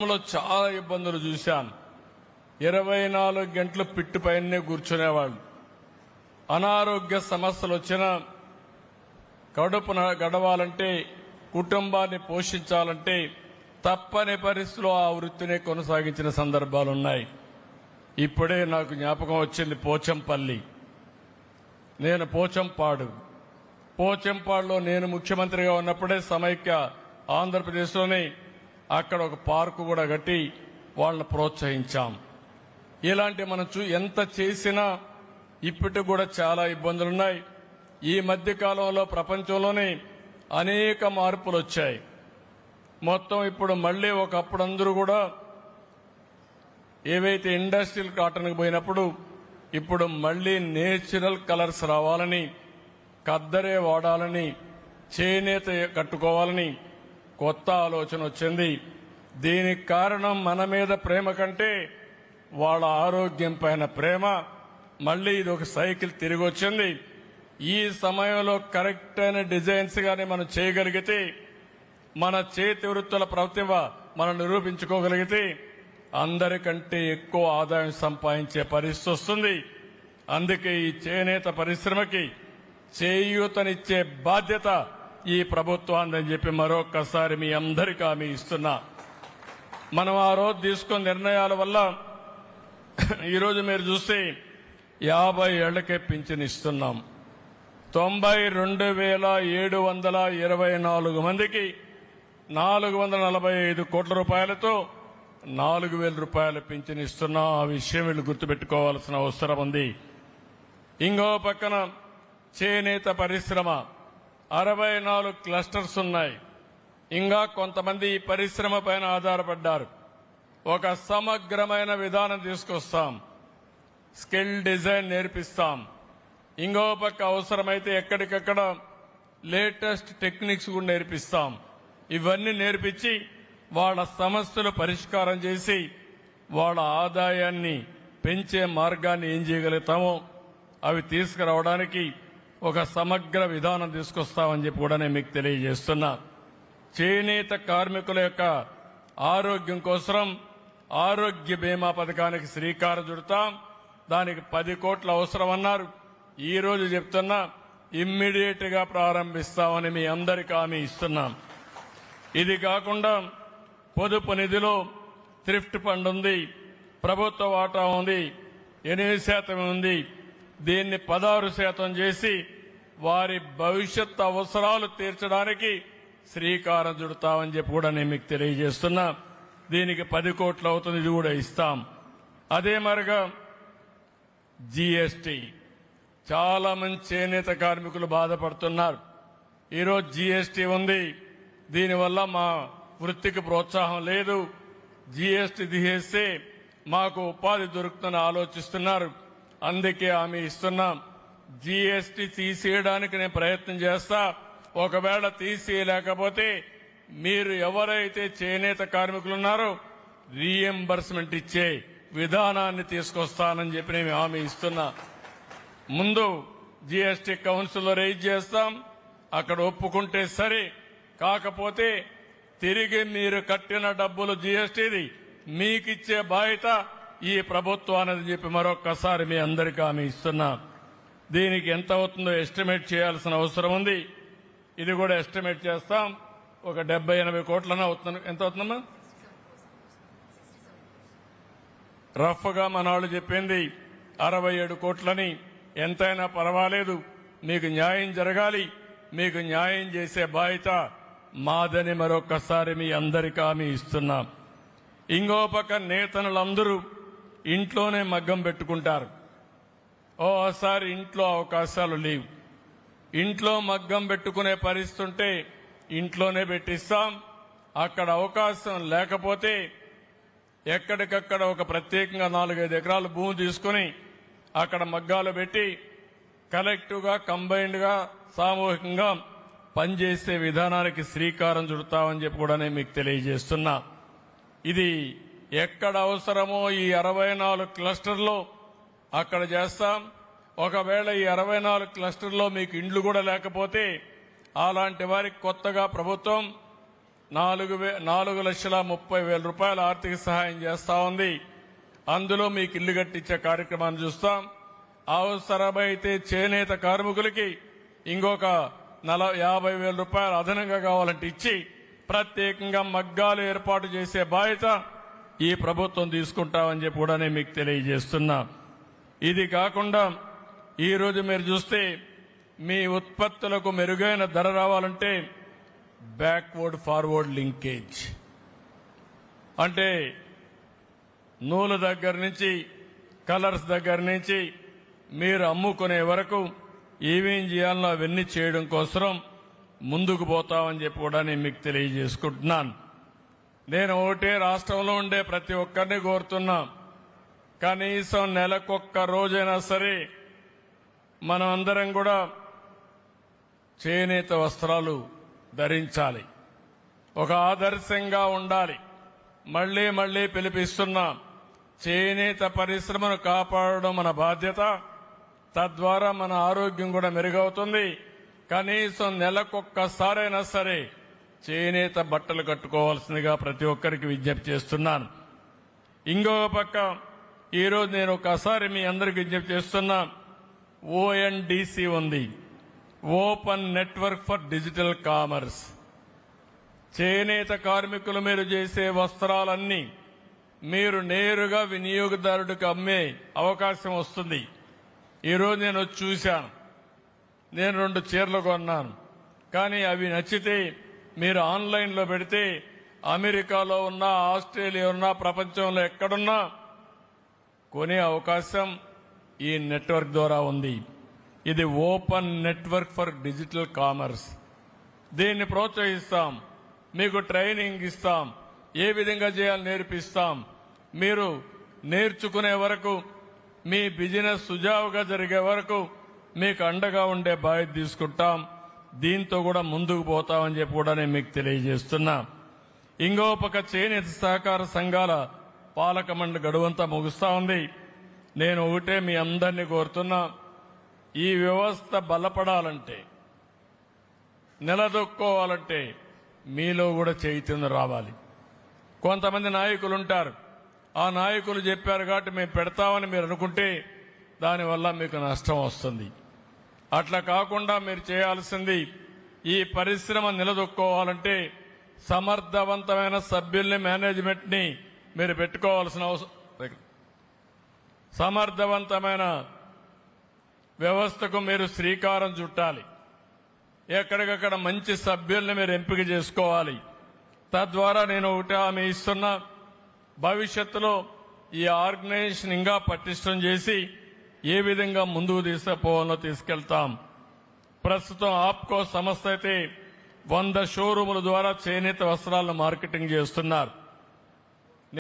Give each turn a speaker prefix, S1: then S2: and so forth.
S1: చాలా ఇబ్బందులు చూశాను. 24 గంటలు పిట్టు పైనే కూర్చునేవాళ్ళు. అనారోగ్య సమస్యలు వచ్చినా కడుపున గడవాలంటే, కుటుంబాన్ని పోషించాలంటే తప్పని పరిస్థితిలో ఆ వృత్తిని కొనసాగించిన సందర్భాలున్నాయి. ఇప్పుడే నాకు జ్ఞాపకం వచ్చింది పోచంపల్లి. నేను పోచంపాడులో నేను ముఖ్యమంత్రిగా ఉన్నప్పుడే సమైక్య ఆంధ్రప్రదేశ్లోనే అక్కడ ఒక పార్కు కూడా కట్టి వాళ్ళని ప్రోత్సహించాం. ఇలాంటి మనం ఎంత చేసినా ఇప్పటికి కూడా చాలా ఇబ్బందులున్నాయి. ఈ మధ్య కాలంలో ప్రపంచంలోనే అనేక మార్పులు వచ్చాయి. మొత్తం ఇప్పుడు మళ్లీ ఒకప్పుడు అందరూ కూడా ఏవైతే ఇండస్ట్రియల్ కాటన్కి పోయినప్పుడు ఇప్పుడు మళ్లీ నేచురల్ కలర్స్ రావాలని, కద్దరే వాడాలని, చేనేత కట్టుకోవాలని కొత్త ఆలోచన వచ్చింది. దీనికి కారణం మన మీద ప్రేమ కంటే వాళ్ళ ఆరోగ్యం పైన ప్రేమ. మళ్లీ ఇది ఒక సైకిల్ తిరిగి వచ్చింది. ఈ సమయంలో కరెక్ట్ అయిన డిజైన్స్ గాని మనం చేయగలిగితే, మన చేతి వృత్తుల ప్రతిభ మనం నిరూపించుకోగలిగితే అందరికంటే ఎక్కువ ఆదాయం సంపాదించే పరిస్థితి వస్తుంది. అందుకే ఈ చేనేత పరిశ్రమకి చేయూతనిచ్చే బాధ్యత ఈ ప్రభుత్వాన్ని చెప్పి మరొక్కసారి మీ అందరికీ హామీ ఇస్తున్నా. మనం ఆ రోజు తీసుకున్న నిర్ణయాల వల్ల ఈరోజు మీరు చూస్తే 50 ఏళ్లకే పింఛన్ ఇస్తున్నాం. 92,724 మందికి 445 కోట్ల రూపాయలతో 4,000 రూపాయల పింఛన్ ఇస్తున్నాం. ఆ విషయం వీళ్ళు గుర్తుపెట్టుకోవాల్సిన అవసరం ఉంది. ఇంకో పక్కన చేనేత పరిశ్రమ 64 క్లస్టర్స్ ఉన్నాయి. ఇంకా కొంతమంది ఈ పరిశ్రమ పైన ఆధారపడ్డారు. ఒక సమగ్రమైన విధానం తీసుకొస్తాం. స్కిల్ డిజైన్ నేర్పిస్తాం. ఇంకో పక్క అవసరమైతే ఎక్కడికక్కడ లేటెస్ట్ టెక్నిక్స్ కూడా నేర్పిస్తాం. ఇవన్నీ నేర్పించి వాళ్ళ సమస్యలు పరిష్కారం చేసి వాళ్ళ ఆదాయాన్ని పెంచే మార్గాన్ని ఏం చేయగలుగుతామో అవి తీసుకురావడానికి ఒక సమగ్ర విధానం తీసుకొస్తామని చెప్పి కూడా నేను మీకు తెలియజేస్తున్నా. చేనేత కార్మికుల యొక్క ఆరోగ్యం కోసం ఆరోగ్య బీమా పథకానికి శ్రీకారం చుడతాం. దానికి 10 కోట్లు అవసరమన్నారు. ఈ రోజు చెప్తున్నా ఇమ్మీడియట్ గా ప్రారంభిస్తామని మీ అందరికీ హామీ ఇస్తున్నాం. ఇది కాకుండా పొదుపు నిధిలో థ్రిఫ్ట్ ఫండ్ ఉంది, ప్రభుత్వ వాటా ఉంది, 8% ఉంది. దీన్ని 16% చేసి వారి భవిష్యత్ అవసరాలు తీర్చడానికి శ్రీకారం చుడతామని చెప్పి కూడా నేను మీకు తెలియజేస్తున్నా. దీనికి 10 కోట్లు అవుతుంది, ఇది కూడా ఇస్తాం. అదే మరిగా జీఎస్టీ, చాలా మంది చేనేత కార్మికులు బాధపడుతున్నారు. ఈరోజు జీఎస్టీ ఉంది, దీనివల్ల మా వృత్తికి ప్రోత్సాహం లేదు. జీఎస్టీ తీసేస్తే మాకు ఉపాధి దొరుకుతుందని ఆలోచిస్తున్నారు. అందుకే హామీ ఇస్తున్నాం. జీఎస్టీ తీసేయడానికి నేను ప్రయత్నం చేస్తా. ఒకవేళ తీసేయలేకపోతే మీరు ఎవరైతే చేనేత కార్మికులు ఉన్నారో రీఎంబర్స్మెంట్ ఇచ్చే విధానాన్ని తీసుకొస్తానని చెప్పి నేను హామీ ఇస్తున్నా. ముందు జీఎస్టీ కౌన్సిల్లో రైజ్ చేస్తాం. అక్కడ ఒప్పుకుంటే సరే, కాకపోతే తిరిగి మీరు కట్టిన డబ్బులు జీఎస్టీది మీకిచ్చే బాధ్యత ఈ ప్రభుత్వాన్ని చెప్పి మరొక్కసారి మీ అందరికీ హామీ ఇస్తున్నా. దీనికి ఎంత అవుతుందో ఎస్టిమేట్ చేయాల్సిన అవసరం ఉంది. ఇది కూడా ఎస్టిమేట్ చేస్తాం. ఒక 70-80 కోట్లన అవుతుంది. ఎంత అవుతుందమ్మా? రఫ్ గా మన వాళ్ళు చెప్పింది 67 కోట్లని. ఎంతైనా పర్వాలేదు, మీకు న్యాయం జరగాలి. మీకు న్యాయం చేసే బాధ్యత మాదని మరొక్కసారి మీ అందరికీ హామీ ఇస్తున్నాం. ఇంకో పక్క నేతనులందరూ ఇంట్లోనే మగ్గం పెట్టుకుంటారు. ఓసారి ఇంట్లో అవకాశాలు లేవు. ఇంట్లో మగ్గం పెట్టుకునే పరిస్థితి ఉంటే ఇంట్లోనే పెట్టిస్తాం. అక్కడ అవకాశం లేకపోతే ఎక్కడికక్కడ ఒక ప్రత్యేకంగా 4-5 ఎకరాల భూమి తీసుకుని అక్కడ మగ్గాలు పెట్టి కలెక్టివ్ గా, కంబైన్డ్ గా, సామూహికంగా పనిచేసే విధానానికి శ్రీకారం చుడతామని చెప్పి కూడా నేను మీకు తెలియజేస్తున్నా. ఇది ఎక్కడ అవసరమో ఈ 64 క్లస్టర్లో అక్కడ చేస్తాం. ఒకవేళ ఈ 64 క్లస్టర్లో మీకు ఇండ్లు కూడా లేకపోతే అలాంటి వారికి కొత్తగా ప్రభుత్వం 4,30,000 రూపాయల ఆర్థిక సహాయం చేస్తా ఉంది. అందులో మీకు ఇల్లు కట్టించే కార్యక్రమాన్ని చూస్తాం. అవసరమైతే చేనేత కార్మికులకి ఇంకొక 50,000 రూపాయలు అదనంగా కావాలంటే ఇచ్చి ప్రత్యేకంగా మగ్గాలు ఏర్పాటు చేసే బాధ్యత ఈ ప్రభుత్వం తీసుకుంటామని చెప్పి కూడా నేను మీకు తెలియజేస్తున్నా. ఇది కాకుండా ఈరోజు మీరు చూస్తే మీ ఉత్పత్తులకు మెరుగైన ధర రావాలంటే బ్యాక్వర్డ్ ఫార్వర్డ్ లింకేజ్ అంటే నూలు దగ్గర నుంచి కలర్స్ దగ్గర నుంచి మీరు అమ్ముకునే వరకు ఏమేం చేయాలో అవన్నీ చేయడం కోసం ముందుకు పోతామని చెప్పి కూడా నేను మీకు తెలియజేసుకుంటున్నాను. నేను ఒకటే రాష్ట్రంలో ఉండే ప్రతి ఒక్కరిని కోరుతున్నా, కనీసం నెలకొక్క రోజైనా సరే మనం అందరం కూడా చేనేత వస్త్రాలు ధరించాలి, ఒక ఆదర్శంగా ఉండాలి. మళ్లీ మళ్లీ పిలిపిస్తున్నాం, చేనేత పరిశ్రమను కాపాడడం మన బాధ్యత. తద్వారా మన ఆరోగ్యం కూడా మెరుగవుతుంది. కనీసం నెలకొక్కసారైనా సరే చేనేత బట్టలు కట్టుకోవాల్సిందిగా ప్రతి ఒక్కరికి విజ్ఞప్తి చేస్తున్నాను. ఇంకొక పక్క ఈరోజు నేను ఒకసారి మీ అందరికి విజ్ఞప్తి చేస్తున్నా, ONDC ఉంది, open network for digital commerce. చేనేత కార్మికులు మీరు చేసే వస్త్రాలన్నీ మీరు నేరుగా వినియోగదారుడికి అమ్మే అవకాశం వస్తుంది. ఈరోజు నేను వచ్చి చూశాను, నేను 2 చీరలు కొన్నాను. కానీ అవి నచ్చితే మీరు ఆన్లైన్లో పెడితే అమెరికాలో ఉన్నా, ఆస్ట్రేలియా ఉన్నా, ప్రపంచంలో ఎక్కడున్నా కొనే అవకాశం ఈ నెట్వర్క్ ద్వారా ఉంది. ఇది open network for digital commerce. దీన్ని ప్రోత్సహిస్తాం, మీకు ట్రైనింగ్ ఇస్తాం, ఏ విధంగా చేయాలో నేర్పిస్తాం. మీరు నేర్చుకునే వరకు, మీ బిజినెస్ సుజావుగా జరిగే వరకు మీకు అండగా ఉండే బాధ్యత తీసుకుంటాం. దీంతో కూడా ముందుకు పోతామని చెప్పి కూడా నేను మీకు తెలియజేస్తున్నా. ఇంకో పక్క చేనేత సహకార సంఘాల పాలక మండలి గడువంతా ముగుస్తా ఉంది. నేను ఒకటే మీ అందరినీ కోరుతున్నా, ఈ వ్యవస్థ బలపడాలంటే, నిలదొక్కోవాలంటే మీలో కూడా చైతన్యం రావాలి. కొంతమంది నాయకులు ఉంటారు, ఆ నాయకులు చెప్పారు కాబట్టి మేము పెడతామని మీరు అనుకుంటే దానివల్ల మీకు నష్టం వస్తుంది. అట్లా కాకుండా మీరు చేయాల్సింది, ఈ పరిశ్రమ నిలదొక్కోవాలంటే సమర్థవంతమైన సభ్యుల్ని, మేనేజ్మెంట్ని మీరు పెట్టుకోవాల్సిన అవసరం. సమర్థవంతమైన వ్యవస్థకు మీరు శ్రీకారం చుట్టాలి. ఎక్కడికక్కడ మంచి సభ్యుల్ని మీరు ఎంపిక చేసుకోవాలి. తద్వారా నేను ఒకటి హామీ ఇస్తున్నా, భవిష్యత్తులో ఈ ఆర్గనైజేషన్ ఇంకా పటిష్టం చేసి ఏ విధంగా ముందుకు తీసుకుపోవాలో తీసుకెళ్తాం. ప్రస్తుతం ఆప్కో సంస్థ అయితే 100 షోరూముల ద్వారా చేనేత వస్త్రాలను మార్కెటింగ్ చేస్తున్నారు.